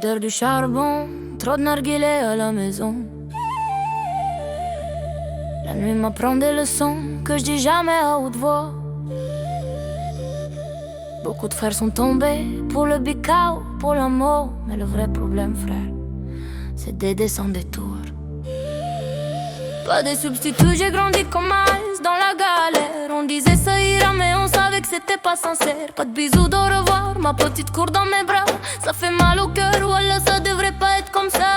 L'odeur du charbon, trop de narguilé à la maison. La nuit m'apprend des leçons que je dis jamais à haute voix. Beaucoup de frères sont tombés pour le bicao, pour l'amour. Mais le vrai problème, frère, c'est d'aider sans détour. Pas de substitut, j'ai grandi comme Miles dans la galère. On disait ça ira, mais on savait que c'était pas sincère. Pas de bisous, d'au revoir, ma petite court dans mes bras. Ça fait mal au cœur, voilà, ça devrait pas être comme ça.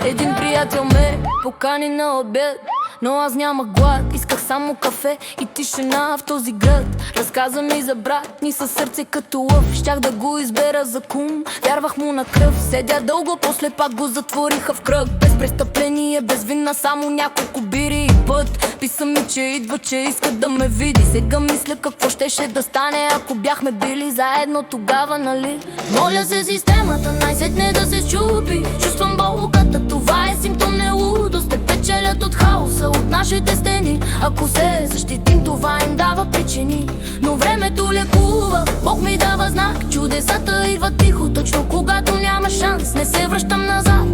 Един приятел ме покани на обед, но аз нямах глад, исках само кафе и тишина в този град. Разказа ми за брат ни със сърце като лъв, щях да го избера за кум, вярвах му на кръв. Седя дълго, после пак го затвориха в кръг. Без престъпление, без вина, само няколко бири и път. Писа ми, че идва, че иска да ме види. Сега мисля какво щеше да стане, ако бяхме били заедно тогава, нали? Моля се системата най-сетне да се счупи. Чувствам болката, това е симптом не лудост. Те печелят от хаоса, от нашите стени. Ако се защитим, това им дава причини. Но времето лекува, Бог ми дава знак. Чудесата идват тихо, точно когато няма шанс. Не се връщам назад,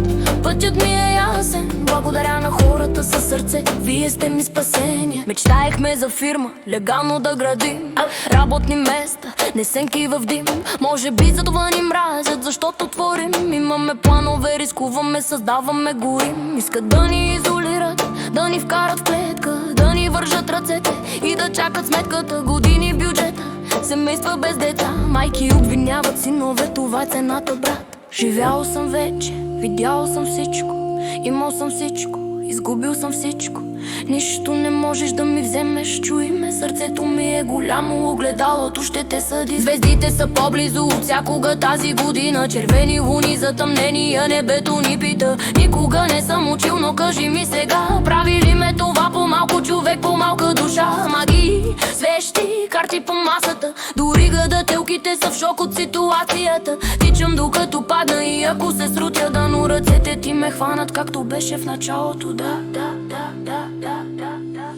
пътят ми е ясен. Благодаря на хората със сърце, вие сте ми спасение. Мечтаехме за фирма, легално да градим работни места, несенки в дим. Може би за това ни мразят, защото творим. Имаме планове, рискуваме, създаваме, горим. Искат да ни изолират, да ни вкарат в клетка, да ни вържат ръцете и да чакат сметката. Години в бюджета, семейства без деца, майки обвиняват синове, това е цената, брат. Живял съм вече, видял съм всичко, имал съм всичко, изгубил съм всичко. Нищо не можеш да ми вземеш, чуй ме, сърцето ми е голямо, огледалото ще те съди. Звездите са по-близо от всякога тази година, червени луни затъмнения, небето ни пита. Никога не съм учил, но кажи ми сега, прави ли ме това по-малко човек, по-малка душа? Магии, свещи, карти по масата, дори гадателките са в шок от ситуацията. Тичам докато падна и ако се срутя да, но ръцете ти ме хванат, както беше в началото, да.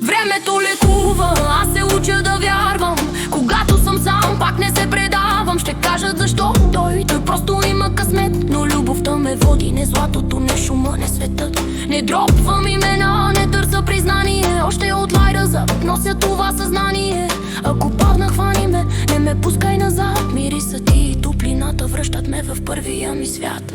Времето лекува, аз се уча да вярвам. Когато съм сам, пак не се предавам. Ще кажат защо той просто има късмет. Но любовта ме води, не златото, не шума, не светът. Не дропвам имена, не търся признание. Още от лайръза нося това съзнание. Ако падна, хвани ме, не ме пускай назад. Мирисът и топлината връщат ме в първия ми свят.